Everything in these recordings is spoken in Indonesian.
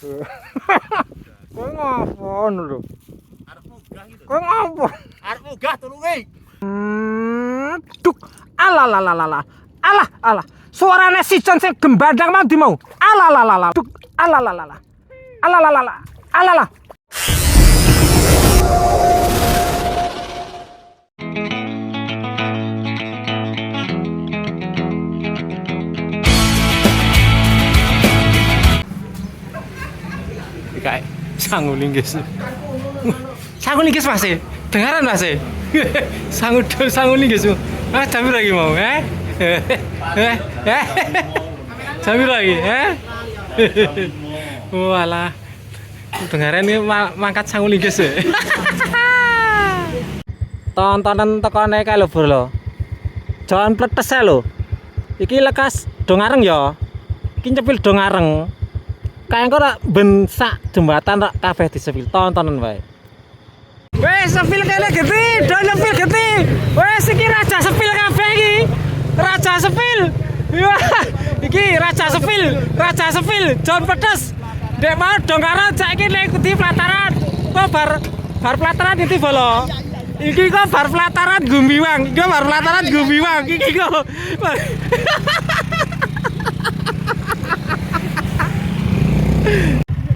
Kowe ngapun lho? Arep munggah gitu. Kowe ngapun? Arep munggah tulunge. Duk. Alah. Alah. Suarane si Jon sing gembandang mau di mau. Alah. Duk. Alah. Alah. Kayak sangu linggis. Sangu linggis Mas. Dengaran Mas. Sangu linggis. Ah, jam lagi mau, Jam lagi, Walah. Dengaran ini mangkat sangu linggis. Tontonan tekone kae lho, Bro lho. Jangan pletes lho. Iki lekas do ngareng ya. Iki cepil do ngareng. Kayak engko rak ben sak jembatan rak kabeh disepil tontonan wae. Wes sepil kene gede, do nyepil gede. Wes iki raja sepil kabeh iki. Raja sepil. Wah, iki raja sepil, Jon Pedes. Dek mau do ngareng saiki nek di pelataran. Kok bar pelataran iki bolo. Iki kok bar pelataran Gumbiwang. Iki bar pelataran Gumbiwang. Iki kok.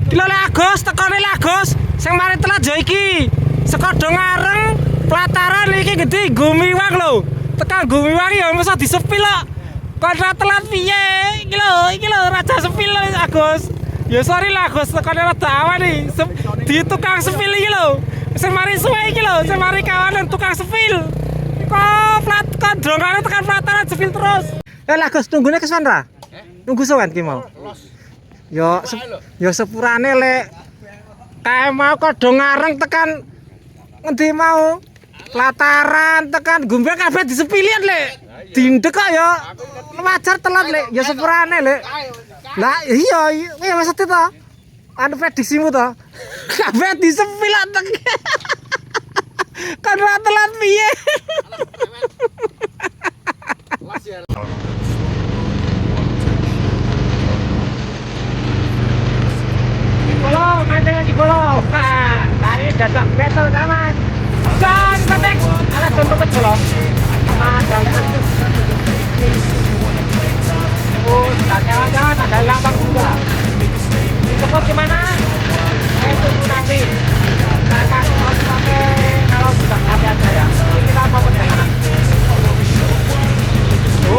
Kilo Lagos, tekone Lagos, sing mari telat yo iki. Saka do ngareng pelataran iki gede Gumiwang lho. Tekan Gumiwang ya mesti disepil kok. Kon telat piye? Iki lho raja sepil Lagos. Ya sorry Lagos, tekane rada awan iki. Di tukang sepil iki lho. Sing mari suwe iki lho, sing mari kawanan tukang sepil. Kok do ngareng tekan pelataran sepil terus. Lagos tunggune kesuwen ra? Nunggu sowan ki mau. Yo sepurane lek kae mau kodho ngareng tekan ngendi mau lataran tekan Gumbang kabeh disepilian lek dindek kok yo wajar telat lek yo sepurane lek lah iya maksud to anu prediksimu to kabeh disepilan tek kan ra telat piye Bolo, tadi dadak betul kawan. Jon Pedes, ala Jon Pedes bolo. Oh, jangan ada lambang juga. Tempat gimana? Itu nanti. Kakak harus pakai kalau sudah ada ya. Kita mau perjalanan.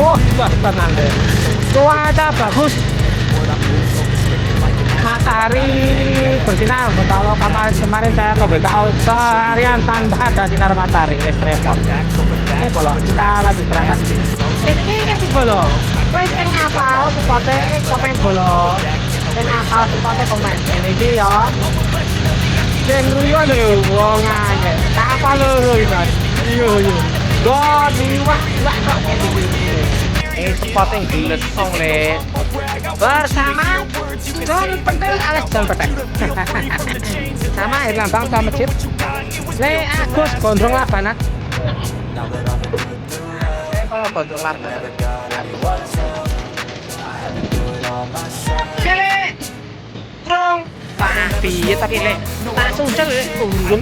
Oh, sudah tenang deh. Cuaca bagus. Matahari bersinar. Kalau kemarin saya ke BKO seharian tanpa ada sinar matahari. Repot. Ini bolo kita lagi berangkat. Ini bolo. Wes yang apa? Supaya komen bolo. Yang apa? Supaya komen. Ini dia. Yang ruyo lho, wong aja. Tak apa lho itu. Iyo. God, liwat kok. Spotting di Lesong le bersama Jon Pedes alias Jon Pedes sama Irlambang sama masjid le Agus gondrong labanan kalau gondrong labanan kele rong piye tapi le tak susah le urung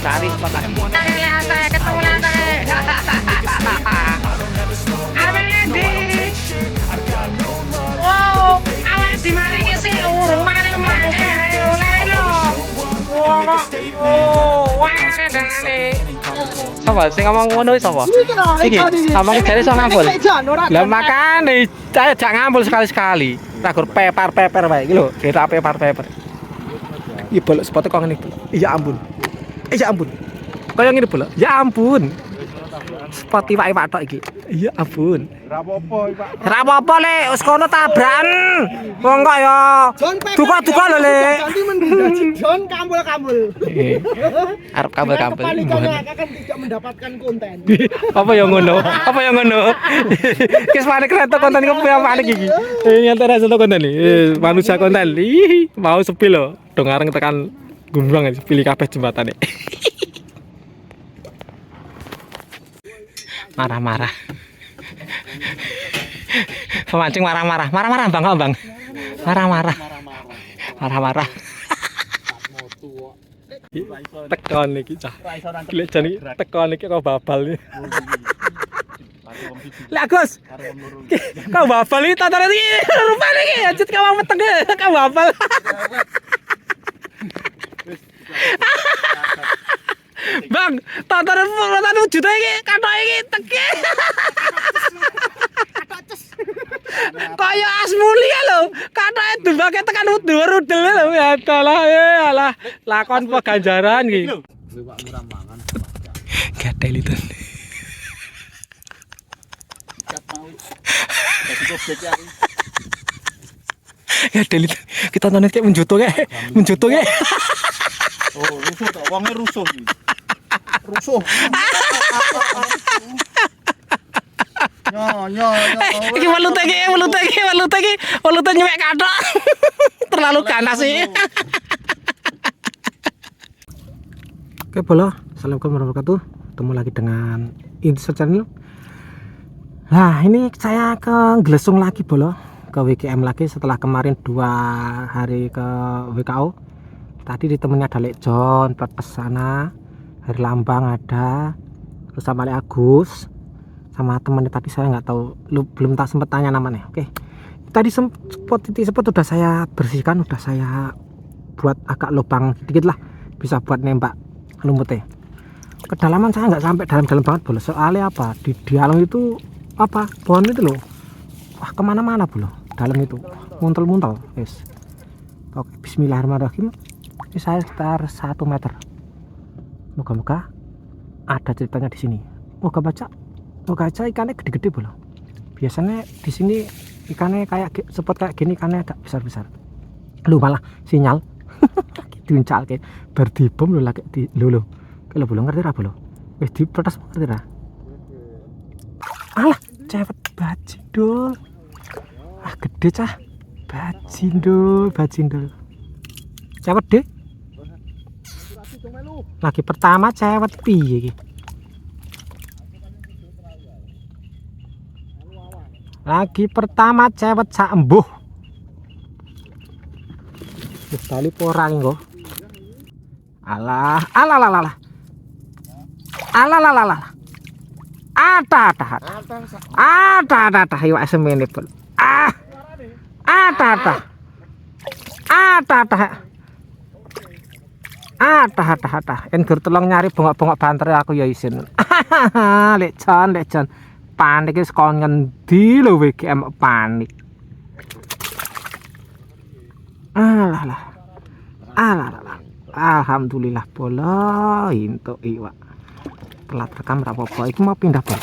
cari spot saya ketemu wow, awak di mana sih? Urung makan sapa sing ngomong ngono sapa? Iki ngomong jare iso ngambul. Lah makane saya jak ngambul sekali-sekali. Ragur pepar-peper wae iki lho, kita pepar-peper. Iki bolok spot kok ngene. Ya ampun. Kaya ngene bolok. Ya ampun. Spot iwak-iwak tok iki. Ya ampun. Ra apa-apa le, wis kono tabrakan. Wong kok ya duka-duka lho le. Ganti mendaji Jon kambul-kambul. Arep kambul-kambul. Akan tidak mendapatkan konten. Apa yang ngono? Kis panik reto konten kok panik iki. Nyata ra sono konten iki. Manusia konten. Mau sepil lho. Do ngareng tekan Gumbang pilih kabeh jembatane. Marah-marah. Pemancing marah-marah. Marah-marah Bang, kok Bang. Marah-marah. Marah-marah. Tekon iki cah. Gile jan iki tekon iki kok babal iki. Lah Gus. Kau babal iki tatane iki rupane iki anjit kau meteng kau babal. Bang, tatane wujud iki kathok iki teke. Kaya asmuli lho, kathoke dumbake tekan dhuwur udel lho. Ya alah, lakon peganjaran iki. Liwak murah mangan. Gatel itu. Cat mau. Dadi gobek ya. Gatel itu. Kita nonton kayak menjoto kayak. Oh, rusuh to, wonge rusuh iki. Rusuh. Nyo. Iki welut nyuwek kathok. Terlalu ganas sih. Oke, Bolo. Assalamualaikum warahmatullahi wabarakatuh. Ketemu lagi dengan Insert Channel. Nah, ini saya ke Glesung lagi, Bolo. Ke WKM lagi setelah kemarin 2 hari ke WKO. Tadi ditemani ada Lek John, plat pesana, Hari Lambang ada, terus sama Lek Agus, sama temannya tadi saya nggak tahu, belum tak sempet tanya namanya. Oke, tadi spot udah saya bersihkan, udah saya buat agak lubang sedikit lah, bisa buat nembak lumutnya. Kedalaman saya nggak sampai dalam-dalam banget, Bolo. Soalnya apa? Di dalam itu apa? Pohon itu loh. Wah, kemana-mana, Bolo. Dalam itu muntel-muntel. Yes. Oke, Bismillahirrahmanirrahim. Ini saya sekitar 1 meter. Moga-moga ada ceritanya di sini. Moga aja ikannya gede-gede, Bolo. Biasanya di sini ikannya kayak spot kayak gini ikannya agak besar-besar. Lu malah sinyal diuncal kayak berdibom lu lagi di lu. Kalau belum ngerti ra, Bolo. Wis diprotes ngerti ra? Alah, cewek bajindul. Ah, gede cah. Bajindul. Cewek deh. Lagi pertama cewek piye iki? Lagi pertama cewek sak embuh. Wis tali ora engko. Alah. Ada. Iwak semene, Bol. Ada. Enggur tolong nyari bongok-bongok banter aku ya isin. Lek John. Panik wis kon ngendi lho WKM panik. Alah. Alhamdulillah, Bolo, entuk iwak. Telat rekam ra apa-apa. Iki mau pindah, Bol.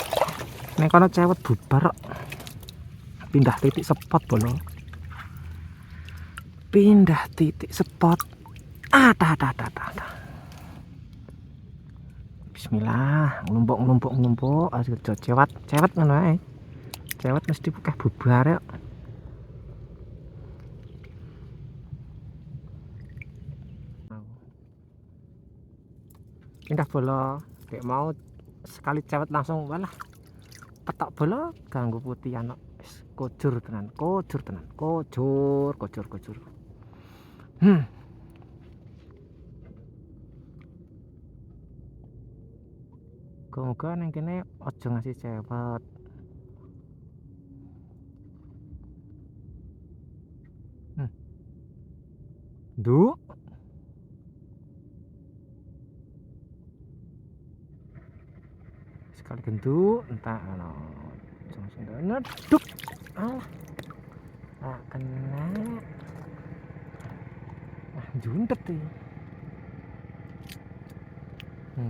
Nek kono cewek bubar. Pindah titik spot, Bolo. Pindah titik spot. Ada. Bismillah, nglumpuk. Asik cewek ngono ae. Cewek mesti buka bubar ya. Pindah, Bolo. Kayak mau sekali cewek langsung walah. Petok Bolo ganggu putih anak. Kocur tenan. Kocur. Moga neng kene ojo ngasih cewek. Duh. Sekali gendu entah ano. Neduk. Ah, kena. Jundet iki.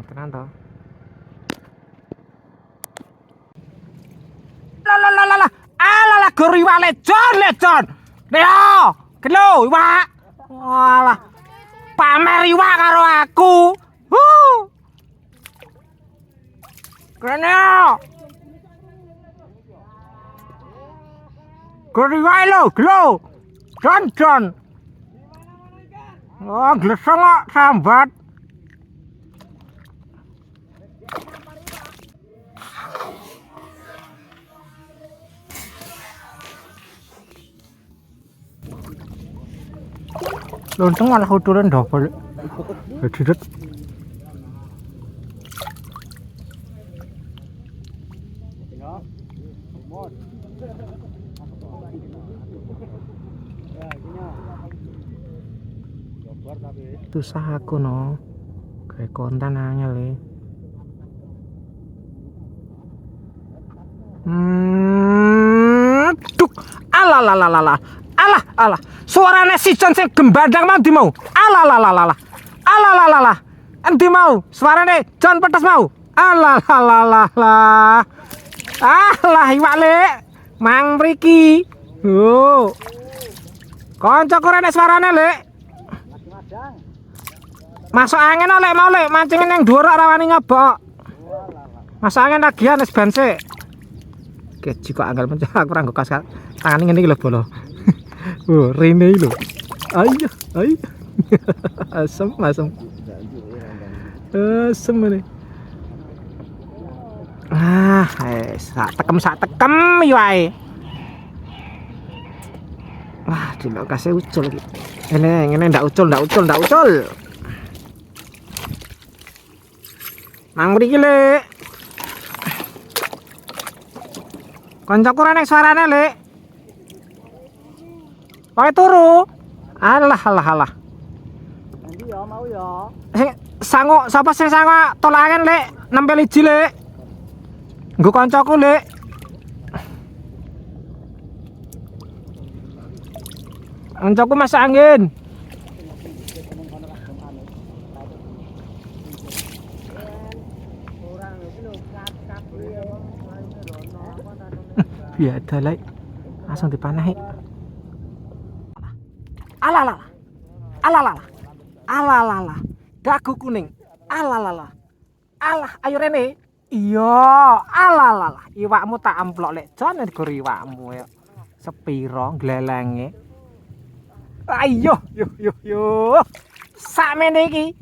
Tenan toh. Alah gori iwak John. Leo, kelo iwak. Walah. Pamer iwak karo aku. Kene. Gori iwak lho, gelo. John. Oh, glesong kok sambat. Lontong malah uturan double. Didet. Susah aku no. Kayak konten angel le. Duk. Alah. Alah. Suarane si John sing gembandang mau di mau. Alah. Endi mau? Suarane John pedes mau. Alah. Alah iwak le. Mang mriki. Oh. Kancaku rene suarane le. Masuk angin oleh mau le, mancingin yang dhuwur ora wani nyobok. Masuk angin lagian wis ben sik. Keji kok angel mencah aku ora nggo kas tangan ngene iki lho bolo. Oh, rene iki lho. Ayo. Asem. Asem ini. Sak tekem yo ae. Wah, dilok kasih ucul iki. Ngene ndak ucul. Mang mriki le. Kancaku rene suarane le. Pakai turu. Alah. Nanti ya mau ya. Sango sapa sing sango tolaken le, nempel iji le. Nggo kancaku le. Kancaku masak angin. Ya ada lek. Langsung dipanahi. Alah. Dagu kuning. Alah. Ayo rene. Iya, alah. Iwakmu tak amplok lek jan nggo iwakmu ya. Sepiro glelenge. Ayo, yo. Sakmene iki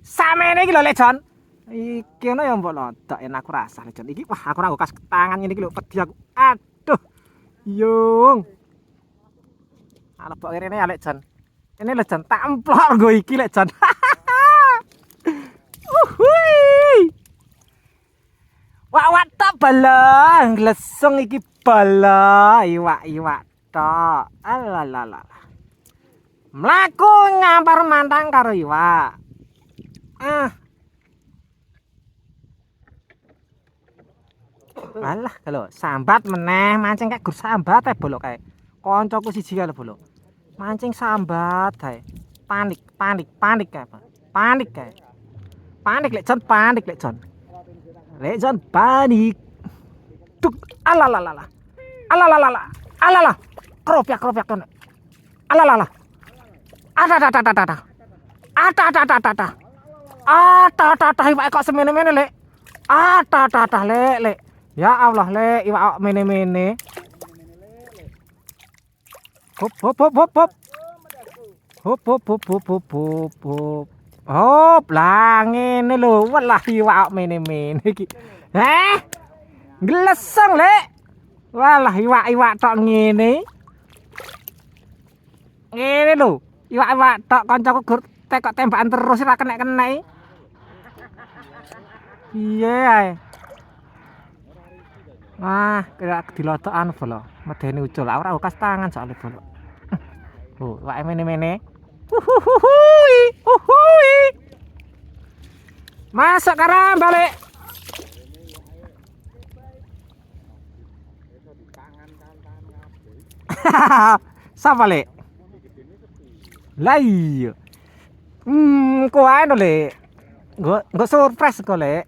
lho lek jan. Iki ono ya mbok lotok enak aku rasa lek jan. Iki wah aku ora nggo kas tangan ngene iki lho pedhi aku. Aduh. Yung. Ala pok rene ya lek jan. Ini lek jan tak amplok nggo iki lek jan. Wak tok bala, glesung iki bala, iwak tok. Alah. Mlaku ngampar mantang karo iwak. Alah kalau sambat meneh mancing kayak gur sambat ae bolok kae. Kancaku siji kae bolok. Mancing sambat kae. Panik kae. Panik lek jan Lek jan panik. Duk alah. Kropiak kan. Alah. Ada. Iwak kok semene-mene lek. Ada lek. Ya Allah le, iwak mene-mene. Hop. Hop, lah ngene lho. Walah iwak mene-mene iki. Gleseng le. Walah iwak tok ngene. Ngene lho. Iwak tok kancaku gur tekok tembakan terus ora kena-kena. Piye ae. Wah, kira dilotokan bolo. Medeni ucul. Ora kas tangan soalnya bolo. Oh, wae mene-mene. Uhui. Masuk karam balik. Sapa le? Lah iya. Kok ae no le. Nggo surprise kok le.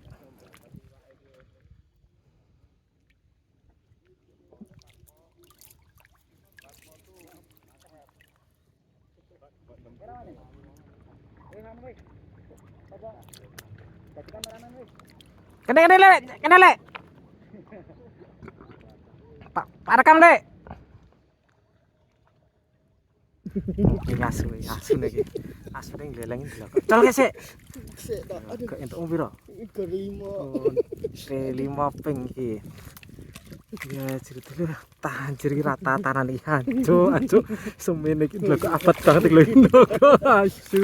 Kene le. Pak rekam le. Asu lagi. Asu ning gleleng iki lho. Col kesik. Sik tok. Aduh. Kok entuk piro? 5. 5 ping iki. Ya cerita dulu tanjir iki rata tanan iki anjuk semene iki lho kok abot banget lho asu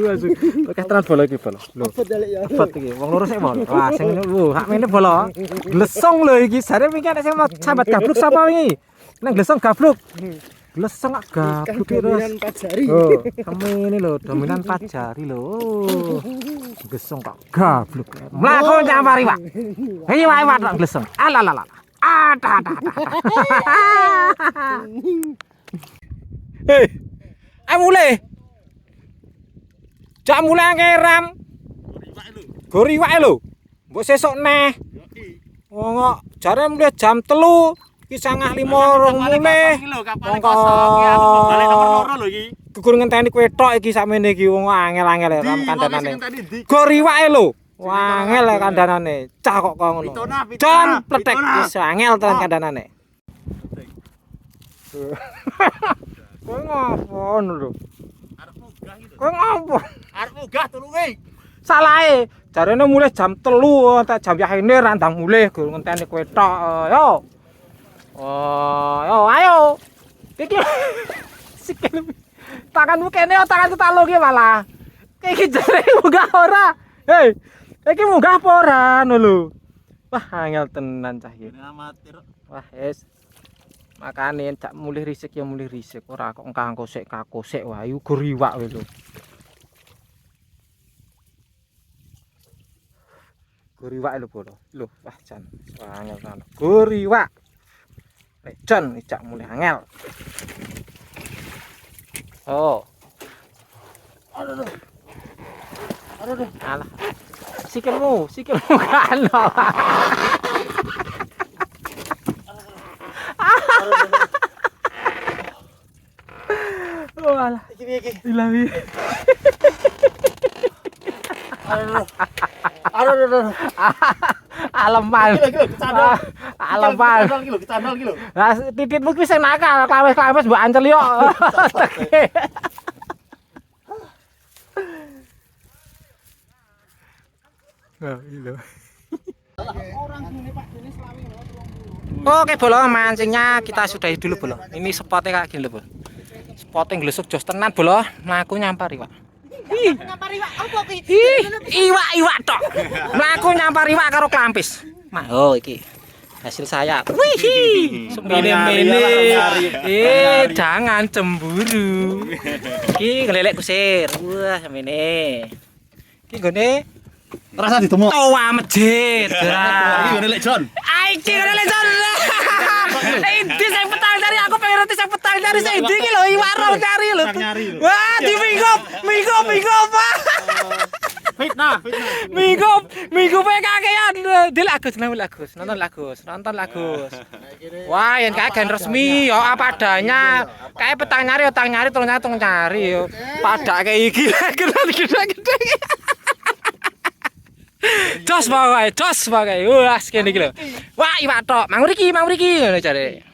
pakai tenan bola iki bola lho Apa dalek ya? abot iki wong loro sik bola wah sing hak mene bola glesong lho iki jare wingi nek sing mau sambat gabluk sapa wingi nang glesong gabluk glesong gabluk terus Dominan Pajari. oh semene lho dominan Pajari lho glesong kok gabluk mlaku nyampari Pak iki wae Pak glesong alalala ada. Hei, mulai. Jak mulai ngeram. Gori wae lho. Mbok sesuk neh. Wong kok jare mulai jam 3. Iki 5:30 rong mulai. Kapale kosong iki anu balik nomor loro lho iki. Kukur ngenteni kowe tok iki sakmene iki wong angel-angel ram kandhanane. Di Gori wae lho. Wangel kandhanane. Cah kok ngono. Jan pletek wis angel tenan kandhanane. Kowe ngopo lho? arep munggah iki lho. Kowe ngopo? Arep munggah tulunge. Salahe. Jarene mulai jam 3 tak jam yahine randang mulih gur ngenteni kowe tok. Yo. Oh, yo ayo. Iki sikil. Tanganmu kene tanganku tak lo ki malah. Iki jare munggah ora? Hei. Iki munggah apa ora ngono lho. Wah, angel tenan cah iki. Amatir. Wah, wis. Makane cak mulih risik ya mulih risik ora kok kangkosik kakosik wah iku goriwak wis lho. Goriwak lho bolo. Lho, wah jan. Angel tenan. Goriwak. Nek jan cak mulih angel. Oh. Aduh. Alah. Sikilmu kan. Oh alah. Iki. Ilahi. Aduh. Aleman. Kecandol. Aleman. Kecandol iki lho. Lah tititmu kuwi sing nakal, klawes mbok ancel yo. Nah, iya. Oke bolo mancingnya kita sudahi dulu bolo. Ini spotnya kayak gini bolo. Spotnya glesuk jos tenan bolo. Mlaku nyampari Pak. Nyampari Pak, apa ki? Iwak tok. Mlaku nyampari Pak karo klampis. Mah oh iki hasil saya. Wih, semene-mene. Jangan cemburu. Iki ngelelek kusir. Wah, semene. Iki nggone Rasa ditemu. toa masjid. Iki ngene lek Jon. Aiki ngene lek Jon. Ini saya petang cari aku pengen roti saya petang cari saya ini lho iwak ro cari lho. Wah, di minggup Pak. Fitnah. Minggu kakean. Del Agus nonton Agus. Wah, yang kayak gen resmi yo apa adanya. Kayak petang nyari tong nyari yo. Pada kayak iki gede. Jos bae. Wah, kene iki lho. Wah, iwak tok. Mang mriki ngono jare.